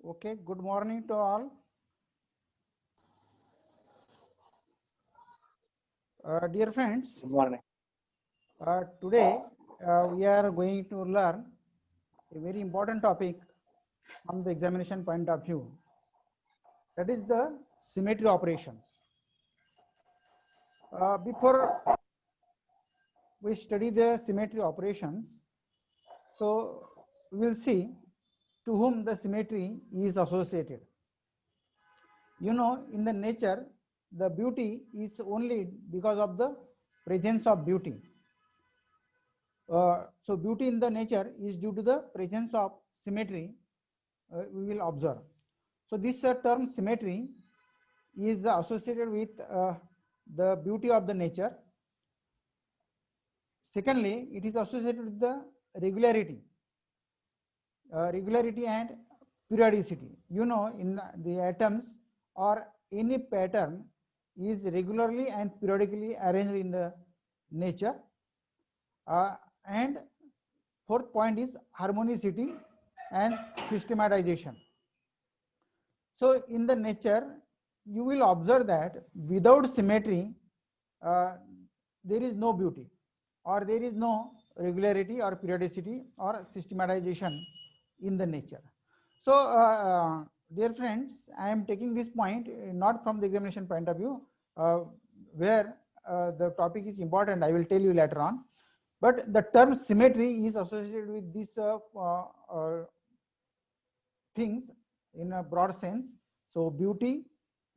Okay, good morning to all. Dear friends, Good morning. today we are going to learn a very important topic from the examination point of view. That is the symmetry operations. Before we study the symmetry operations, so we will see to whom the symmetry is associated. You know, in the nature, the beauty is only because of the presence of beauty. So beauty in the nature is due to the presence of symmetry we will observe. So this term symmetry is associated with the beauty of the nature. Secondly, it is associated with the regularity and periodicity. You know, in the atoms or any pattern is regularly and periodically arranged in the nature. And fourth point is harmonicity and systematization. So in the nature, you will observe that without symmetry, uh, there is no beauty, or there is no regularity or periodicity or systematization in the nature. So dear friends, I am taking this point not from the examination point of view, where the topic is important, I will tell you later on. But the term symmetry is associated with these things in a broad sense. So beauty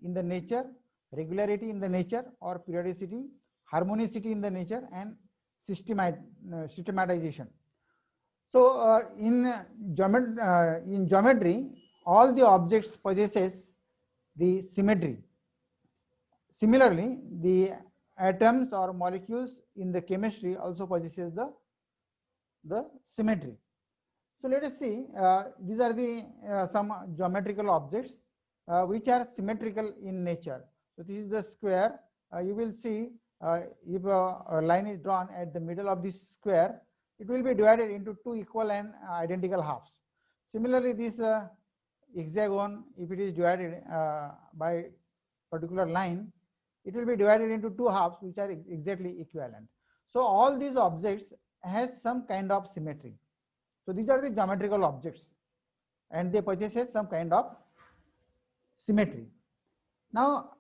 in the nature, regularity in the nature or periodicity, harmonicity in the nature, and systematization. So in geometry, all the objects possesses the symmetry. Similarly, the atoms or molecules in the chemistry also possesses the symmetry. So let us see, these are the some geometrical objects which are symmetrical in nature. So this is the square. You will see if a line is drawn at the middle of this square, it will be divided into two equal and identical halves. Similarly, this hexagon, if it is divided by particular line, it will be divided into two halves which are exactly equivalent. So all these objects has some kind of symmetry. So these are the geometrical objects and they possess some kind of symmetry. Now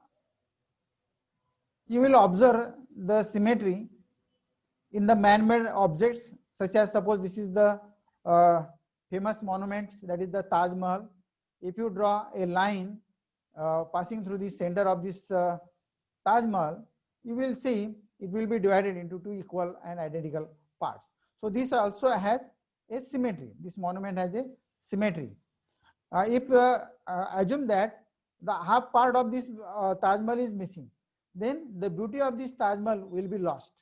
you will observe the symmetry in the man-made objects, such as suppose this is the famous monument, that is the Taj Mahal. If you draw a line passing through the center of this Taj Mahal, you will see it will be divided into two equal and identical parts. So this also has a symmetry. This monument has a symmetry. If assume that the half part of this Taj Mahal is missing, then the beauty of this Taj Mahal will be lost.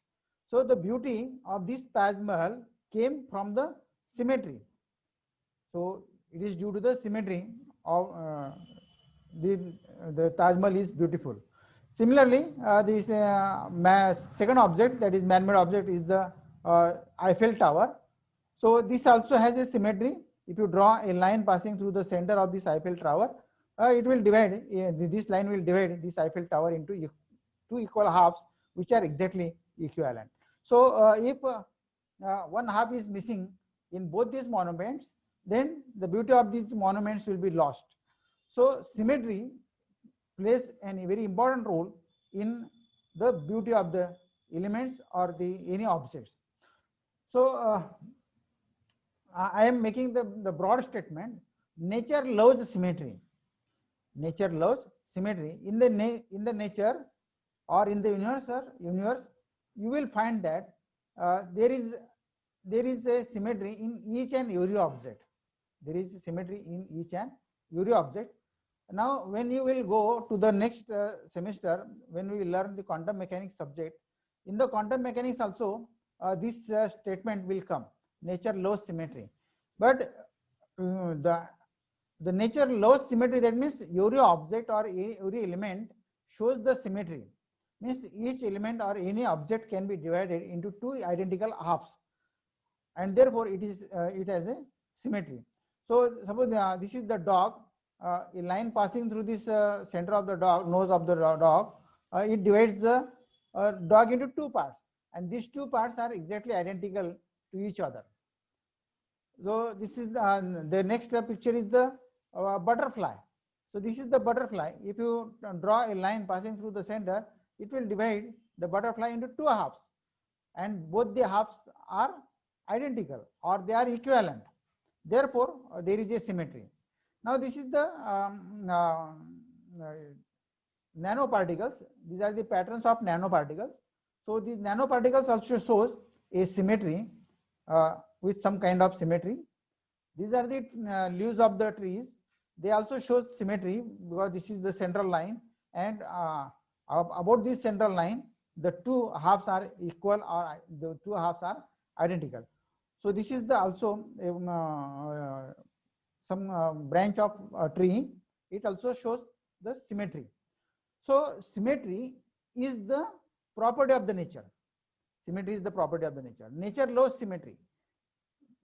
So the beauty of this Taj Mahal came from the symmetry. So it is due to the symmetry of the Taj Mahal is beautiful. Similarly, this second object, that is man-made object, is the Eiffel Tower. So this also has a symmetry. If you draw a line passing through the center of this Eiffel Tower, it will divide, this line will divide this Eiffel Tower into two equal halves which are exactly equivalent. So if one half is missing in both these monuments, then the beauty of these monuments will be lost. So symmetry plays a very important role in the beauty of the elements or the any objects. So I am making the broad statement, nature loves symmetry. Nature loves symmetry. In the nature or in the universe, you will find that there is a symmetry in each and every object. There is symmetry in each and every object. Now, when you will go to the next semester, when we will learn the quantum mechanics subject, in the quantum mechanics also, this statement will come. Nature loves symmetry. But the nature loves symmetry, that means every object or every element shows the symmetry. Means each element or any object can be divided into two identical halves, and therefore it has a symmetry. So suppose this is the dog, a line passing through this center of the dog, nose of the dog, it divides the dog into two parts, and these two parts are exactly identical to each other. So this is the next picture is the butterfly. So this is the butterfly. If you draw a line passing through the center, it will divide the butterfly into two halves, and both the halves are identical or they are equivalent. Therefore, there is a symmetry. Now this is the nanoparticles. These are the patterns of nanoparticles. So these nanoparticles also shows a symmetry with some kind of symmetry. These are the leaves of the trees. They also show symmetry because this is the central line, and about this central line, the two halves are equal or the two halves are identical. So this is the also some branch of a tree. It also shows the symmetry. So symmetry is the property of the nature. Symmetry is the property of the nature. Nature loves symmetry.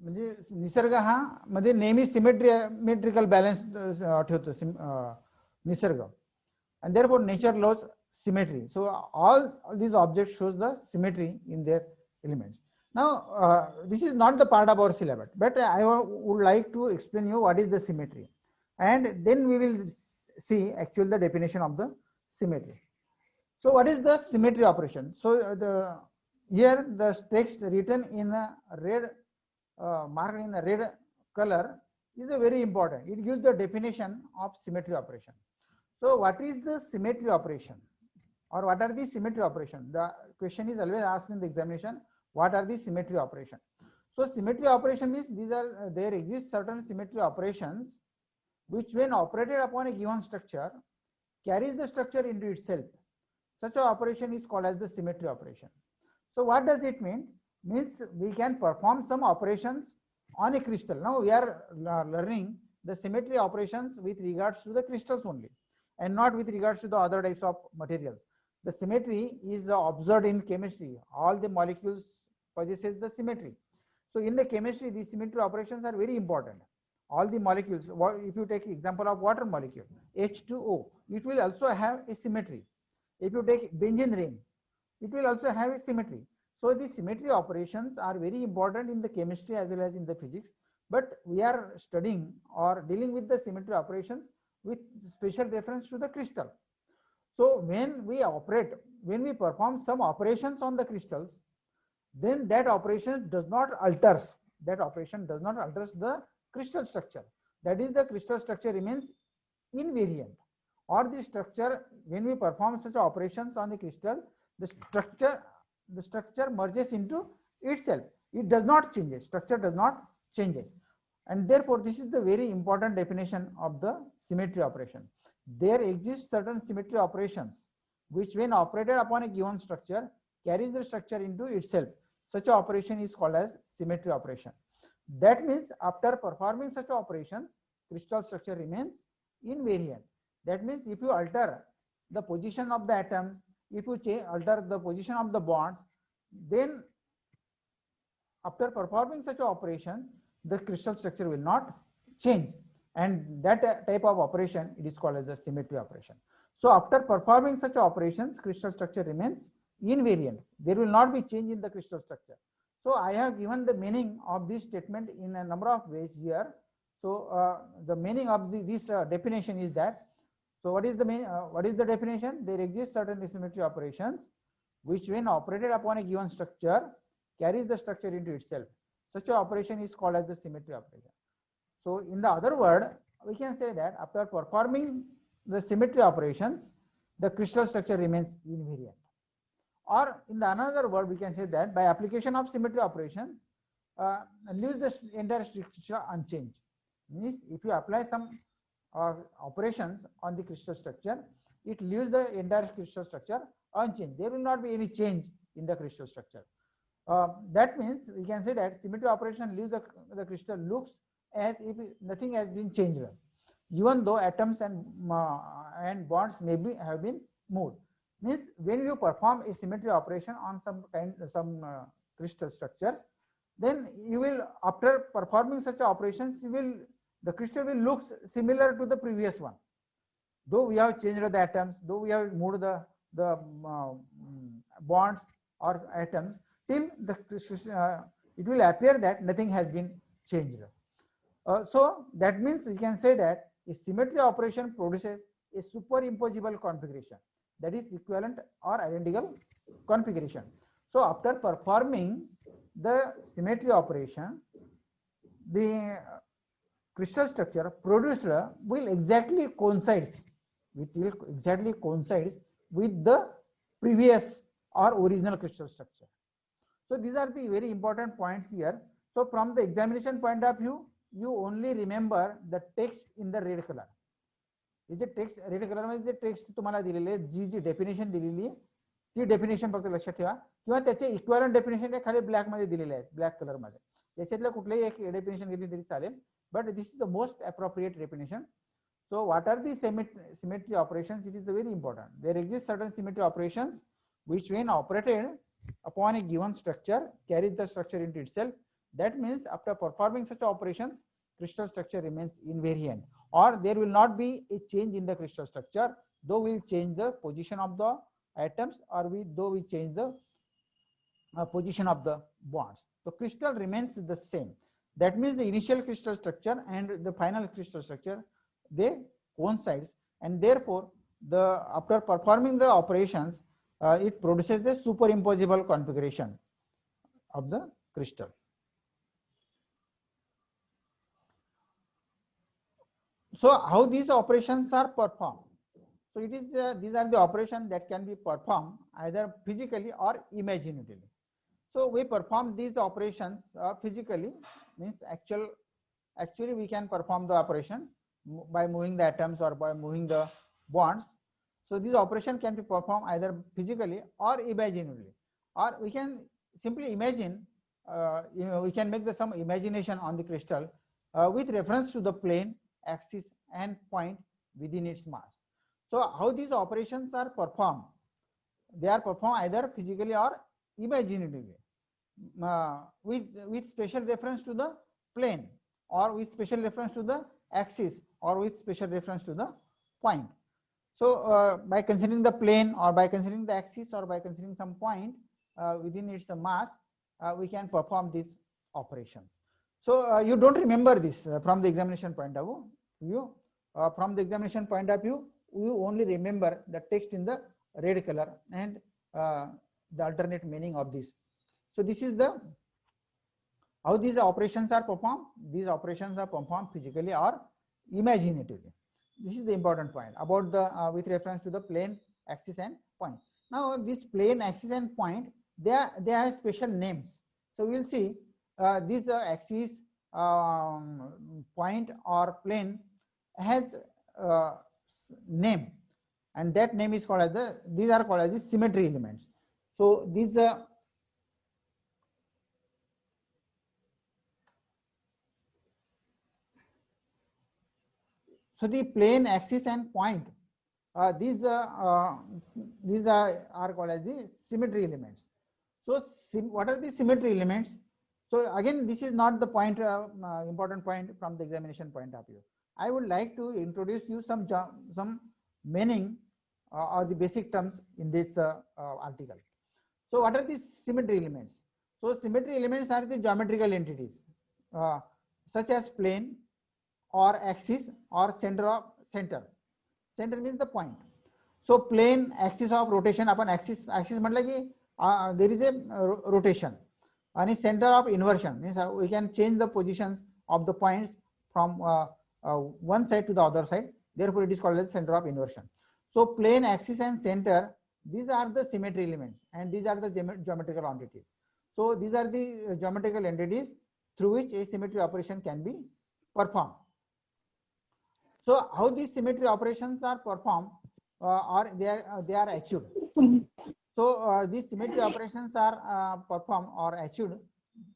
म्हणजे निसर्ग हा मध्ये नेहमी symmetrical balance ठेवतो Nisarga, and therefore nature loves symmetry. So all these objects shows the symmetry in their elements. Now this is not the part of our syllabus, but I would like to explain you what is the symmetry, and then we will see actually the definition of the symmetry. So what is the symmetry operation? So here the text written in a red, marked in the red color is a very important. It gives the definition of symmetry operation. So what is the symmetry operation, or what are the symmetry operation? The question is always asked in the examination, what are the symmetry operation? So symmetry operation means there exist certain symmetry operations which when operated upon a given structure carries the structure into itself. Such an operation is called as the symmetry operation. So what does it mean? Means we can perform some operations on a crystal. Now we are learning the symmetry operations with regards to the crystals only, and not with regards to the other types of materials. The symmetry is observed in chemistry. All the molecules possesses the symmetry. So in the chemistry, these symmetry operations are very important. All the molecules, if you take example of water molecule, H2O, it will also have a symmetry. If you take benzene ring, it will also have a symmetry. So the symmetry operations are very important in the chemistry as well as in the physics, but we are studying or dealing with the symmetry operations with special reference to the crystal. So when we perform some operations on the crystals, then that operation does not alter the crystal structure. That is, the crystal structure remains invariant, or the structure, when we perform such operations on the crystal, the structure merges into itself. It does not change. Structure does not changes, and therefore this is the very important definition of the symmetry operation. There exist certain symmetry operations which when operated upon a given structure carries the structure into itself. Such an operation is called as symmetry operation. That means after performing such operations, crystal structure remains invariant. That means if you alter the position of the atoms, if you alter the position of the bonds, then after performing such operations, the crystal structure will not change, and that type of operation, it is called as the symmetry operation. So after performing such operations, crystal structure remains invariant. There will not be change in the crystal structure. So I have given the meaning of this statement in a number of ways here. So the meaning of this definition is that, so what is the definition? There exist certain symmetry operations which when operated upon a given structure carries the structure into itself. Such an operation is called as the symmetry operation. So in the other word, we can say that after performing the symmetry operations, the crystal structure remains invariant. Or in the another word, we can say that by application of symmetry operation, leaves the entire structure unchanged. Means if you apply some operations on the crystal structure, it leaves the entire crystal structure unchanged. There will not be any change in the crystal structure. That means we can say that symmetry operation leaves the crystal looks as if nothing has been changed, even though atoms and bonds have been moved. Means when you perform a symmetry operation on some crystal structures, then you will, after performing such operations, you will the crystal will look similar to the previous one. Though we have changed the atoms, though we have moved the bonds or atoms, till the it will appear that nothing has been changed. So that means we can say that a symmetry operation produces a superimposable configuration, that is equivalent or identical configuration. So after performing the symmetry operation, the crystal structure produced will exactly coincides. It will exactly coincides with the previous or original crystal structure. So these are the very important points here. So from the examination point of view, you only remember the text in the red color. J text red colour मध्ये जे text तुम्हाला दिलेले जी जी definition दिलेली आहे ती definition फक्त लक्षात ठेवा किंवा त्याचे इक्विव्हॅलंट डेफिनेशन त्या खाली ब्लॅक मध्ये दिलेले आहेत ब्लॅक कलर मध्ये त्याच्यातलं कुठलेही एक डेफिनेशन घेतली तरी चालेल but this is the most appropriate definition. So what are the symmetry operations? It is very important. There exist certain symmetry operations which when operated upon a given structure carries the structure into itself. That means after performing such operations, crystal structure remains invariant, or there will not be a change in the crystal structure, though we will change the position of the atoms, or though we change the position of the bonds. The crystal remains the same. That means the initial crystal structure and the final crystal structure, they coincides, and therefore the after performing the operations, it produces the superimposable configuration of the crystal. So how these operations are performed? So it is these are the operations that can be performed either physically or imaginatively. So we perform these operations physically, means actually we can perform the operation by moving the atoms or by moving the bonds. So this operation can be performed either physically or imaginatively, or we can simply imagine, we can make some imagination on the crystal with reference to the plane, axis and point within its mass. So how these operations are performed? They are performed either physically or imaginatively, with special reference to the plane, or with special reference to the axis, or with special reference to the point. So by considering the plane, or by considering the axis, or by considering some point within its mass, we can perform these operations. So you don't remember this from the examination point of view. From the examination point of view, you only remember the text in the red color and the alternate meaning of this. So this is the how these operations are performed. These operations are performed physically or imaginatively. This is the important point about the with reference to the plane, axis and point. Now this plane, axis and point, they have special names. So we will see this axis, point or plane has name, and that name is called as these are called as the symmetry elements. So these so the plane, axis and point, these are called as the symmetry elements. So what are the symmetry elements? So again, this is not the point, important point from the examination point of view. I would like to introduce you some meaning or the basic terms in this article. So what are the symmetry elements? So symmetry elements are the geometrical entities such as plane or axis or center. Center means the point. So plane, axis of rotation, upon axis म्हटलं की there is a rotation, and center of inversion means we can change the positions of the points from one side to the other side. Therefore it is called as center of inversion. So plane, axis and center, these are the symmetry elements, and these are the geometrical entities. So these are the geometrical entities through which a symmetry operation can be performed. So how these symmetry operations are performed or they are achieved. So these symmetry operations are performed or achieved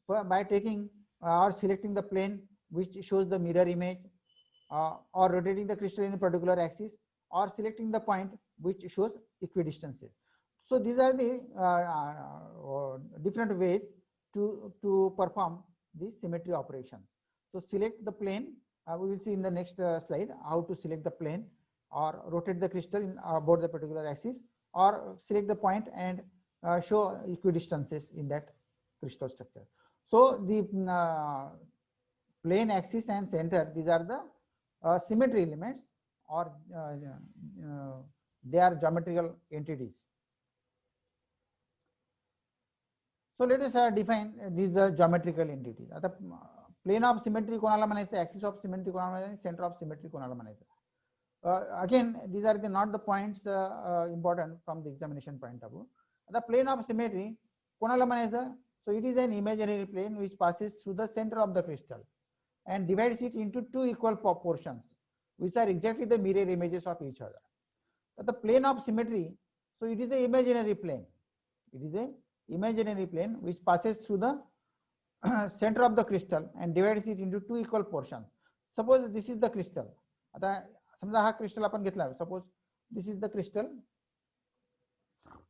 by taking or selecting the plane which shows the mirror image, or rotating the crystal in a particular axis, or selecting the point which shows equidistances. So these are the different ways to perform the symmetry operations. So select the plane We will see in the next slide how to select the plane or rotate the crystal in about the particular axis, or select the point and show equidistances in that crystal structure. So the plane, axis and center, these are the symmetry elements, or they are geometrical entities. So let us define these geometrical entities. आता plane of symmetry कोणाला म्हणायचं, axis of symmetry कोणाला म्हणायचं, center of symmetry कोणाला म्हणायचं. Again, these are not the points important from the examination point of view. The plane of symmetry कोणाला म्हणायचं? So it is an imaginary plane which passes through the center of the crystal and divides it into two equal portions, which are exactly the mirror images of each other. But the plane of symmetry, so it is an imaginary plane. It is a imaginary plane which passes through the center of the crystal and divides it into two equal portions. Suppose this is the crystal. आता समजा हा crystal आपण घेतला. Suppose this is the crystal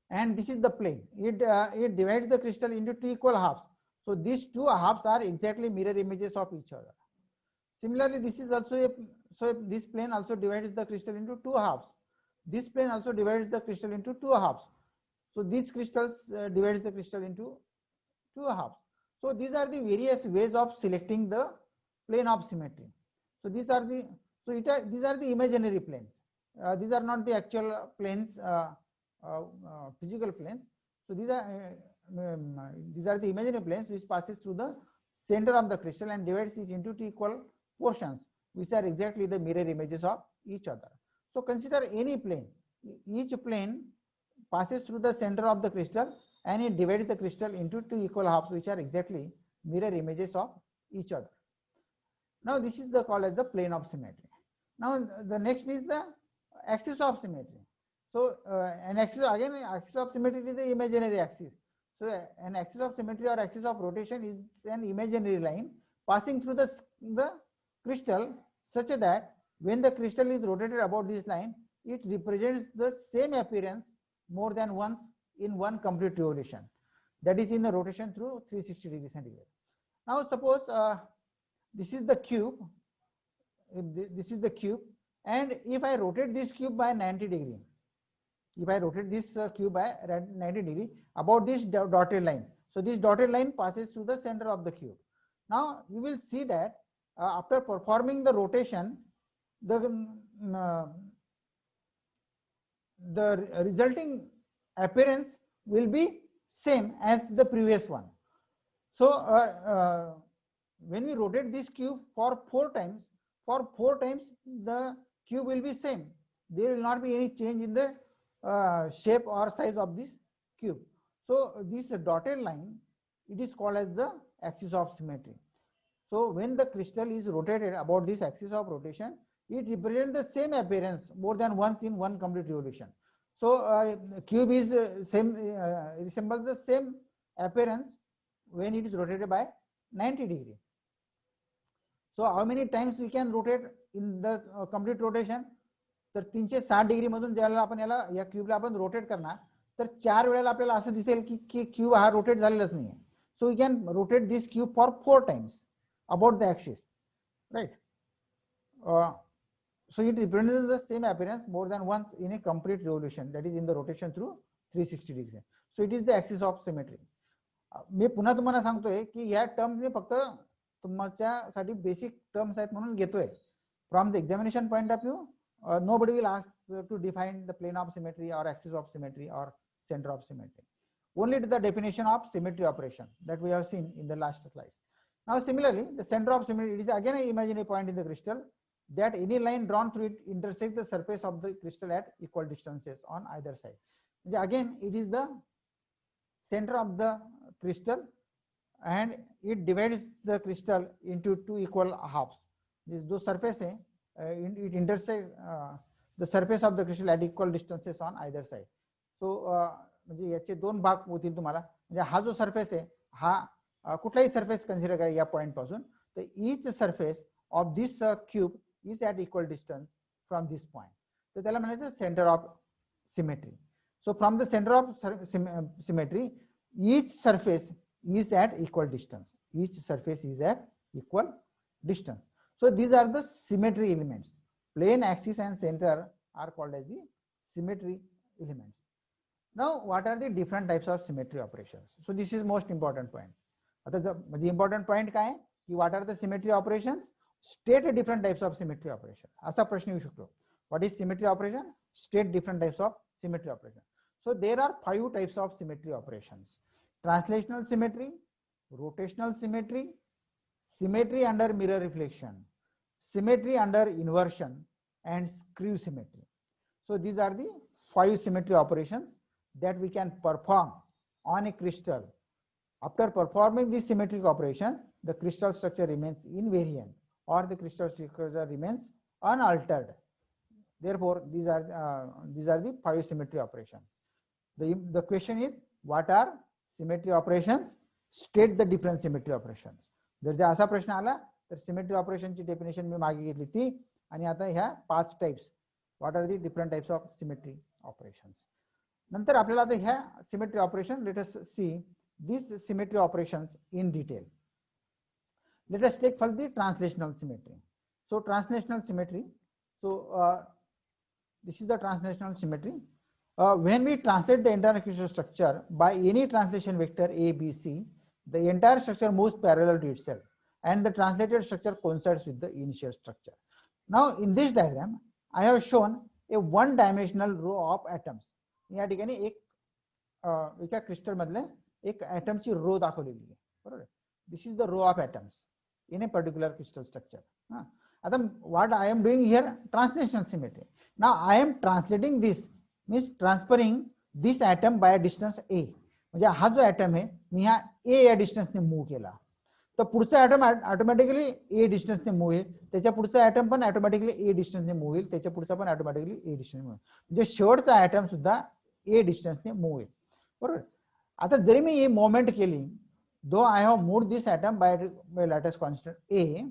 and this is the plane. It divides the crystal into two equal halves. So these two halves are exactly mirror images of each other. Similarly, this is also this plane also divides the crystal into two halves. This plane also divides the crystal into two halves. So these crystals divides the crystal into two halves. So these are the various ways of selecting the plane of symmetry. So these are the these are the imaginary planes. These are not the actual planes, physical planes. So these are the imaginary planes which passes through the center of the crystal and divides it into two equal portions, which are exactly the mirror images of each other. So consider any plane. Each plane passes through the center of the crystal and it divides the crystal into two equal halves, which are exactly mirror images of each other. Now this is called as the plane of symmetry. Now the next is the axis of symmetry. So an axis, again, axis of symmetry is the imaginary axis. So an axis of symmetry or axis of rotation is an imaginary line passing through the crystal, such that when the crystal is rotated about this line, it represents the same appearance more than once in one complete revolution, that is in the rotation through 360 degrees centigrade. Now suppose this is the cube, this is the cube, and if I rotate this cube by 90 degree, if I rotate this cube by 90 degree about this dotted line, so this dotted line passes through the center of the cube. Now you will see that after performing the rotation, the resulting appearance will be same as the previous one. So when we rotate this cube for four times the cube will be same. There will not be any change in the shape or size of this cube. So this dotted line, it is called as the axis of symmetry. So when the crystal is rotated about this axis of rotation, it represents the same appearance more than once in one complete revolution. So cube is resembles the same appearance when it is rotated by 90 degree. So how many times we can rotate in the complete rotation? तर 360 degree मधून ज्याला आपण या क्यूबला आपण rotate करणार, तर 4 वेळेला आपल्याला असं दिसेल की क्यूब हा रोटेट झालेलाच नाहीये. So we can rotate this cube for 4 times about the axis, right? So it represents the same appearance more than once in a complete revolution, that is in the rotation through 360 degrees. So it is the axis of symmetry. मी पुन्हा तुम्हाला सांगतोय की या terms मी फक्त तुमच्यासाठी basic terms आहेत म्हणून घेतोय. From the examination point of view, nobody will ask to define the plane of symmetry or axis of symmetry or center of symmetry. Only the definition of symmetry operation that we have seen in the last slide. Now similarly, the center of symmetry is again an imaginary point in the crystal that any line drawn through it intersects the surface of the crystal at equal distances on either side. Again, it is the center of the crystal and it divides the crystal into two equal halves. Those surfaces, it intersects the surface of the crystal at equal distances on either side. So म्हणजे याचे दोन भाग होतील तुम्हाला. म्हणजे हा जो surface आहे हा कुठलाही सरफेस कन्सिडर करा या पॉइंट पासून, तर each surface of this cube is at equal distance from this point, तर त्याला म्हणायचं centre of symmetry. So from the centre of symmetry each surface is at equal distance. Each surface is at equal distance. So these are the symmetry elements. Plane, axis and center are called as the symmetry elements. Now what are the different types of symmetry operations? So this is most important point. The important point काय आहे की what are the symmetry operations? State different types of symmetry operation. असा प्रश्न येऊ शकतो. What is symmetry operation? State different types of symmetry operation. So there are 5 types of symmetry operations: translational symmetry, rotational symmetry, symmetry under mirror reflection, symmetry under inversion, and skew symmetry. So these are the 5 symmetry operations that we can perform on a crystal. After performing this symmetric operation, the crystal structure remains invariant or the crystal structure remains unaltered. Therefore, these are the 5 symmetry operations. The question is, what are symmetry operations? State the different symmetry operations. जर असा प्रश्न आला तर symmetry ऑपरेशनची definition मी मागे घेतली ती, आणि आता ह्या 5 types, what are the different types of symmetry operations. नंतर आपल्याला आता ह्या symmetry operation, let us see these symmetry operations in detail. Let us take first the translational symmetry. So translational symmetry, so this is the translational symmetry. When we translate the entire crystal structure by any translation vector a, b, c, the entire structure moves parallel to itself and the translated structure coincides with the initial structure. Now in this diagram I have shown a one dimensional row of atoms. या ठिकाणी एका crystal मधले एक atom ची रो दाखवलेली आहे, बरोबर. This is the row of atoms in a particular crystal structure. आता what I am doing here, translational symmetry. Now I am translating this, means transferring this atom by distance a. म्हणजे हा जो atom आहे मी ह्या ए या डिस्टन्सने move केला तर पुढचा एटम ऑटोमॅटिकली ए डिस्टन्सने मूव्ह होईल, त्याच्या पुढचा एटम पण ऑटोमॅटिकली ए डिस्टन्सने मूव्ह होईल, त्याच्या पुढचा पण ऑटोमॅटिकली ए डिस्टन्सने मूव्ह होईल. म्हणजे शेवटचा एटम सुद्धा ए डिस्टन्सने मूव्ह होईल, बरोबर. आता जरी मी ही मोमेंट केली, though I have moved this atom by lattice constant a,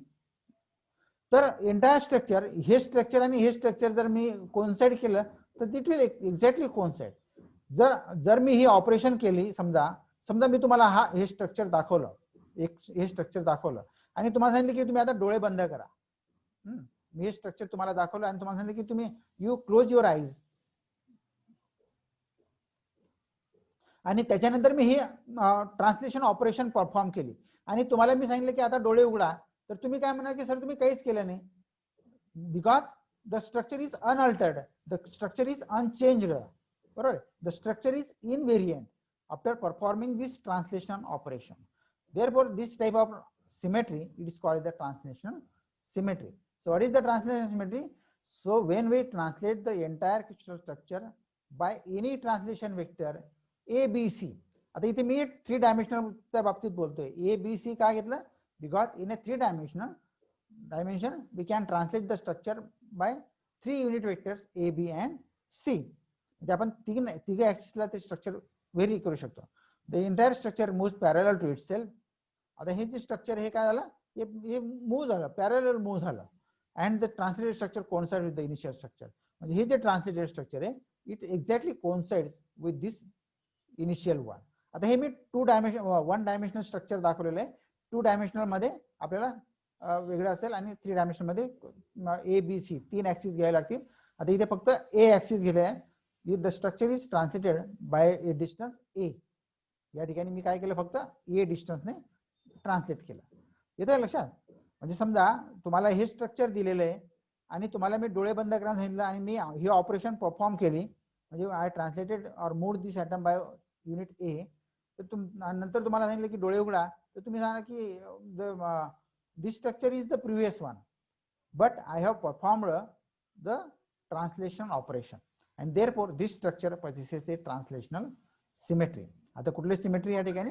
तर एंटायर स्ट्रक्चर, हे स्ट्रक्चर आणि हे स्ट्रक्चर जर मी कोइन्साइड केलं तर इट विल एक्झॅक्टली कोइन्साइड. जर मी ही ऑपरेशन केली, समजा मी तुम्हाला हे स्ट्रक्चर दाखवलं, हे स्ट्रक्चर दाखवलं आणि तुम्हाला सांगितलं की तुम्ही आता डोळे बंद करा. मी हे स्ट्रक्चर तुम्हाला दाखवलं आणि तुम्हाला सांगितलं की तुम्ही यू क्लोज युअर आईज, आणि त्याच्यानंतर मी ही ट्रान्सलेशन ऑपरेशन परफॉर्म केली आणि तुम्हाला मी सांगितलं की आता डोळे उघडा, तर तुम्ही काय म्हणाल की सर तुम्ही काहीच केलं नाही, because the structure is unaltered, the structure is unchanged, बरोबर. The structure is invariant after performing this translation operation. Therefore, this type of symmetry, it is called the translational symmetry. So what is the translational symmetry? So when we translate the entire crystal structure by any translation vector a, b, c. आता इथे मी 3 डायमेन्शनलच्या बाबतीत बोलतोय. a, b, c का घेतलं? Because in a 3 dimension we can translate the structure by 3 unit vectors a, b and c. म्हणजे आपण तिघ ऍक्सिसला ते स्ट्रक्चर व्हेरी करू शकतो. The entire structure moves parallel to itself. आता हे जे स्ट्रक्चर हे काय झालं, हे मूव्ह झालं, पॅरलल मूव्ह झालं, and the translated structure coincide with the initial structure. म्हणजे हे जे ट्रान्सलेटेड स्ट्रक्चर आहे it exactly coincides with this initial one. आता हे मी 1 डायमेन्शनल स्ट्रक्चर दाखवलेलं आहे. 2 डायमेन्शनल मध्ये आपल्याला वेगळं असेल आणि 3 डायमेन्शन मध्ये ए, बी, सी 3 ऍक्सिस घ्यावे लागतील. आता इथे फक्त ए ऍक्सिस घेतले आहे. The structure is translated by a distance a. या ठिकाणी मी काय केलं, फक्त ए डिस्टन्सने ट्रान्सलेट केलं. येतं लक्षात. म्हणजे समजा तुम्हाला हे स्ट्रक्चर दिलेलं आहे आणि तुम्हाला मी डोळे बंद करायला सांगितलं आणि मी ही ऑपरेशन परफॉर्म केली, म्हणजे I translated or moved this atom by unit a. तर नंतर तुम्हाला सांगितलं की डोळे उघडा, तर तुम्ही सांगा की this structure is the previous one, but I have performed the translation operation and therefore this structure possesses A translational symmetry. आता कुठली सिमेट्री या ठिकाणी,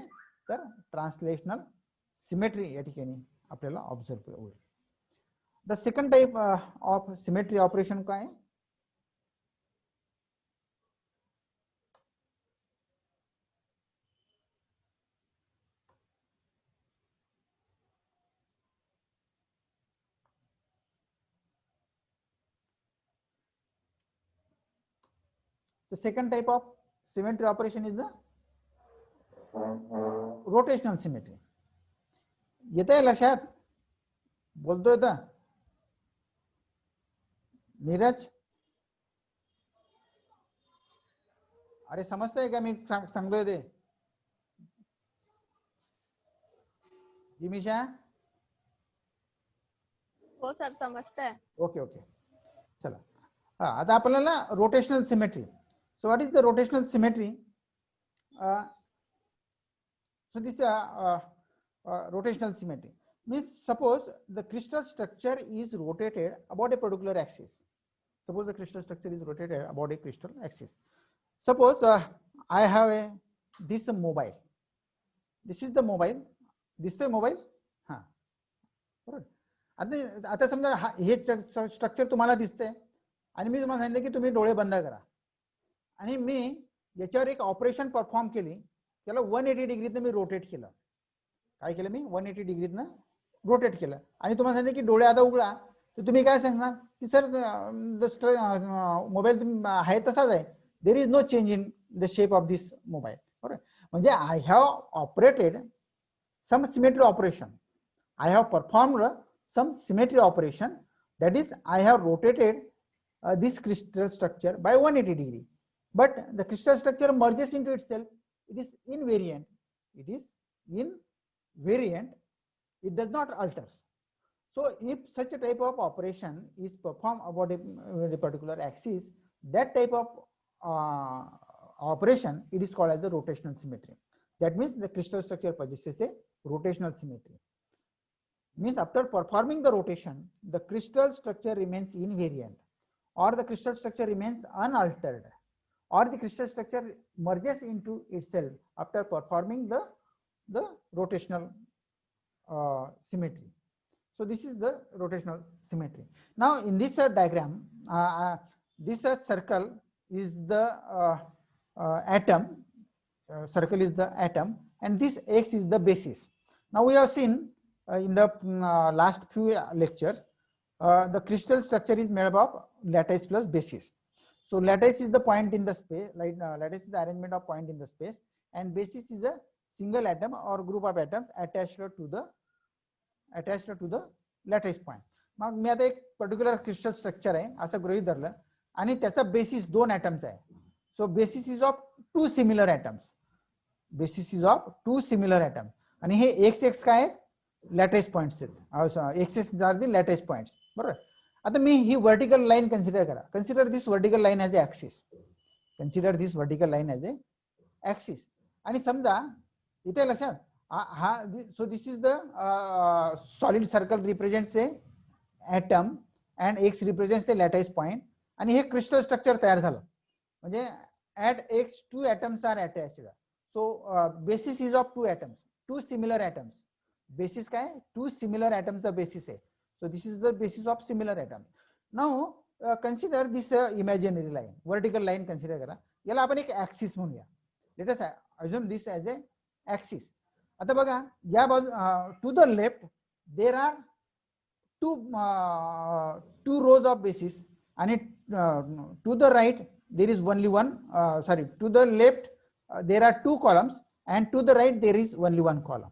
तर ट्रान्सलेशनल सिमेट्री या ठिकाणी आपल्याला ऑब्झर्व होईल. The second type of symmetry operation काय, the second type of symmetry operation is the rotational symmetry. येत आहे लक्षात, बोलतोय तर नीरज, अरे समजतंय का मी सांगतोय ते? जिमिशा, हो सर समजतंय. ओके ओके, चला. आता आपल्याला rotational symmetry. So what is the rotational symmetry? So this rotational symmetry means, suppose the crystal structure is rotated about a particular axis. Suppose the crystal structure is rotated about a crystal axis. Suppose I have this mobile. This is the mobile. This is the mobile. हाँ, बरोबर. आता समजा हे structure तुम्हाला दिसतंय आणि मी तुम्हाला सांगितलं की तुम्ही डोळे बंद करा आणि मी याच्यावर एक ऑपरेशन परफॉर्म केली, त्याला 180 डिग्रीतनं मी रोटेट केलं. काय केलं मी? 180 डिग्रीतनं रोटेट केलं आणि तुम्हाला सांगितलं की डोळे आता उघडा, तर तुम्ही काय सांगणार की सर मोबाईल आहे तसाच आहे, there is no change in the shape of this mobile. बरोबर. म्हणजे I have operated some symmetry operation, I have performed some symmetry operation, that is I have rotated this crystal structure by 180 degree, but the crystal structure merges into itself. It is invariant. It is invariant. It does not alter. So if such a type of operation is performed about a particular axis, that type of operation, it is called as the rotational symmetry. That means the crystal structure possesses a rotational symmetry. Means after performing the rotation, the crystal structure remains invariant, or the crystal structure remains unaltered, or the crystal structure merges into itself after performing the rotational symmetry. So this is the rotational symmetry. Now in this diagram, this circle is the atom. Circle is the atom, and this X is the basis. Now we have seen in the last few lectures, the crystal structure is made up of lattice plus basis. So lattice is the point in the space, like lattice is the arrangement of point in the space, and basis is a single atom or group of atoms attached to the lattice point. मग मी आता एक particular crystal structure आहे असं गृहीत धरलं आणि त्याचा basis 2 atoms आहे. So basis is of 2 similar atoms. Basis is of 2 similar atoms आणि हे x काय आहेत? लॅटिस पॉइंट्स आहेत. X's are the lattice points. बरोबर. आता मी ही वर्टिकल लाईन कन्सिडर करा. Consider this vertical line as a axis. Consider this vertical line as a axis. आणि समजा इथे लक्षात हा, so this is the solid circle represents a atom and x represents A lattice point. आणि हे crystal structure तयार झालं. म्हणजे at X 2 atoms are attached. So basis is of 2 atoms, 2 similar atoms. Basis काय? 2 सिमिलर atoms बेसिस आहे. So this is the basis of similar atoms. Now consider this imaginary line, vertical line consider करा. याला आपण एक axis म्हणूया. Let us assume this as a axis. आता बघा या बाजू to the left there are two rows of basis आणि to the right there is only one. Sorry, to the left there are 2 columns and to the right there is only 1 column.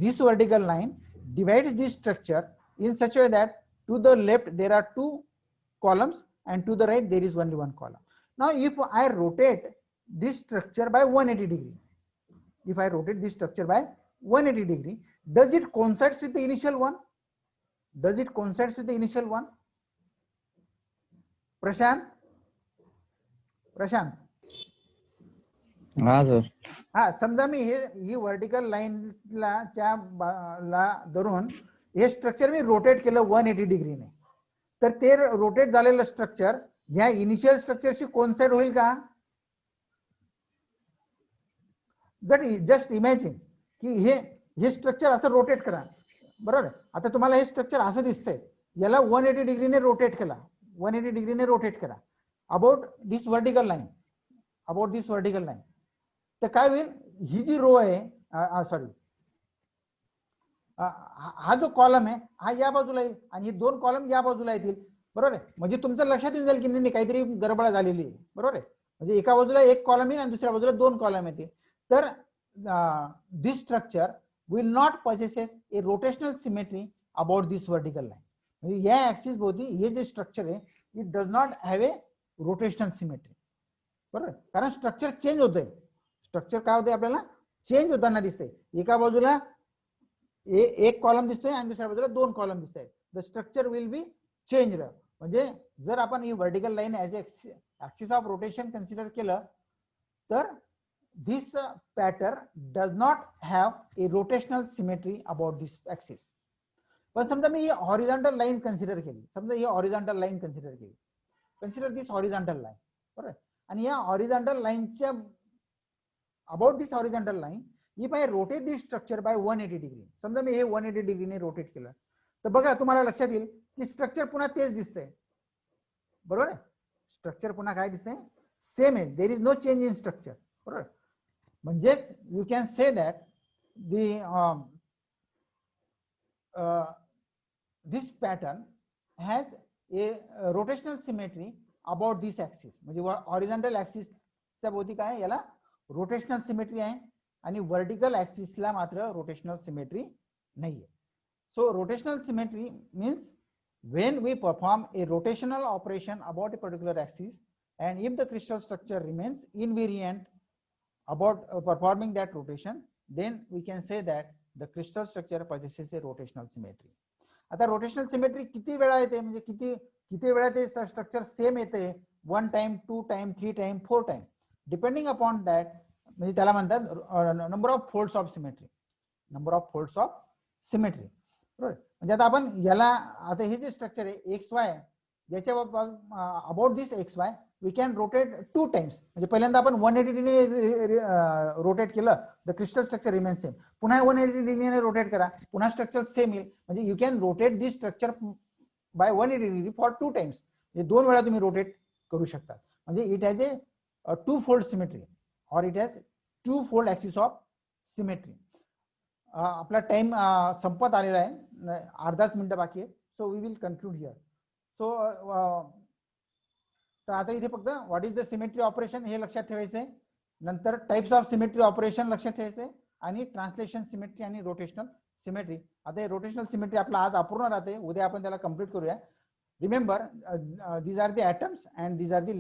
This vertical line divides this structure in such a way that to the left there are 2 columns and to the right there is only 1 column. Now if I rotate this structure by 180 degree, if I rotate this structure by 180 degree, does it coincide with the initial one? Does it coincide with the initial one? Prashant? हाँ sir. हा, समजा मी ही vertical लाईनला धरून हे structure मी rotate केलं 180 डिग्रीने, तर ते rotate झालेलं स्ट्रक्चर ह्या इनिशियल स्ट्रक्चरशी कोइन्साइड होईल का? जस्ट इमॅजिन की हे स्ट्रक्चर असं रोटेट करा. बरोबर. आता तुम्हाला हे स्ट्रक्चर असं दिसतंय, याला 180 डिग्रीने रोटेट केला, 180 डिग्रीने रोटेट करा about this vertical line, about this vertical line. तर काय होईल? ही जी रो आहे, सॉरी, हा जो कॉलम आहे हा या बाजूला येईल आणि हे 2 कॉलम या बाजूला येतील. बरोबर आहे. म्हणजे तुमचं लक्षात येऊन जाईल की नाही काहीतरी गडबड झालेली आहे. बरोबर आहे. म्हणजे एका बाजूला 1 कॉलम येईल आणि दुसऱ्या बाजूला 2 कॉलम येतील. तर this structure will not possesses A rotational symmetry about this vertical line. म्हणजे या ऍक्सिस भोवती हे जे स्ट्रक्चर आहे it does not have a rotational symmetry. बरोबर, कारण स्ट्रक्चर चेंज होतंय. स्ट्रक्चर काय होतंय आपल्याला चेंज होताना दिसतंय. एका बाजूला एक कॉलम दिसतोय आणि दुसऱ्या बाजूला 2 कॉलम दिसत आहेत. The structure will be changed. म्हणजे जर आपण ही vertical line as axis of rotation consider केलं तर this pattern does not have a rotational symmetry about this axis. पण समजा मी हॉरिझॉन्टल लाईन कन्सिडर केली, समजा ही हॉरिझॉन्टल लाईन कन्सिडर केली, कन्सिडर दिस हॉरिझॉन्टल लाईन. बरोबर, आणि या हॉरिझॉन्टल लाईनच्या about this horizontal line if I rotate this structure by 180 degree, समजा मी हे 180 डिग्रीने रोटेट केलं तर बघा तुम्हाला लक्षात येईल की स्ट्रक्चर पुन्हा तेच दिसतंय. बरोबर आहे, स्ट्रक्चर पुन्हा काय दिसतंय, सेम आहे. There is no change in structure. बरोबर, म्हणजेच you can say that this pattern has a rotational symmetry about this axis. म्हणजे हॉरिझॉन्टल ऍक्सिसच्या भोवती काय याला रोटेशनल सिमेट्री आहे आणि व्हर्टिकल ऍक्सिसला मात्र रोटेशनल सिमेट्री नाहीये. So rotational symmetry means when we perform a rotational operation about a particular axis and if the crystal structure remains invariant about performing that rotation, then we can say that the crystal structure possesses a rotational symmetry. आता rotational symmetry किती वेळा येते, म्हणजे किती वेळा ते structure same येते, 1 time, 2 time, 3 time, 4 time, depending upon that. म्हणजे त्याला म्हणतात number of folds of symmetry. Number of folds of symmetry. बरोबर, म्हणजे आता आपण याला, आता हे जे स्ट्रक्चर आहे एक्स वाय, याच्या about this X Y we can rotate 2 times. म्हणजे पहिल्यांदा आपण 180 डिग्री रोटेट केलं, the crystal structure remain same. पुन्हा 180 डिग्रीने रोटेट करा, पुन्हा स्ट्रक्चर सेम येईल. म्हणजे you can rotate this structure by 180 degree for 2 times. म्हणजे 2 वेळा तुम्ही रोटेट करू शकता. म्हणजे it has a 2 fold symmetry और it has 2 fold axis of symmetry. आपला टाइम संपत आलेला आहे, अर्धाच मिनिटं बाकी आहे. So we will conclude here. So तर आता इथे फक्त what is the symmetry operation हे लक्षात ठेवायचं आहे. नंतर टाइप्स ऑफ सिमेट्री ऑपरेशन लक्षात ठेवायचं आहे आणि ट्रान्सलेशन सिमेट्री आणि रोटेशनल सिमेट्री. आता हे रोटेशनल सिमेट्री आपला आज अपूर्ण राहते, उद्या आपण त्याला कंप्लीट करूया. Remember, these are the atoms and these are the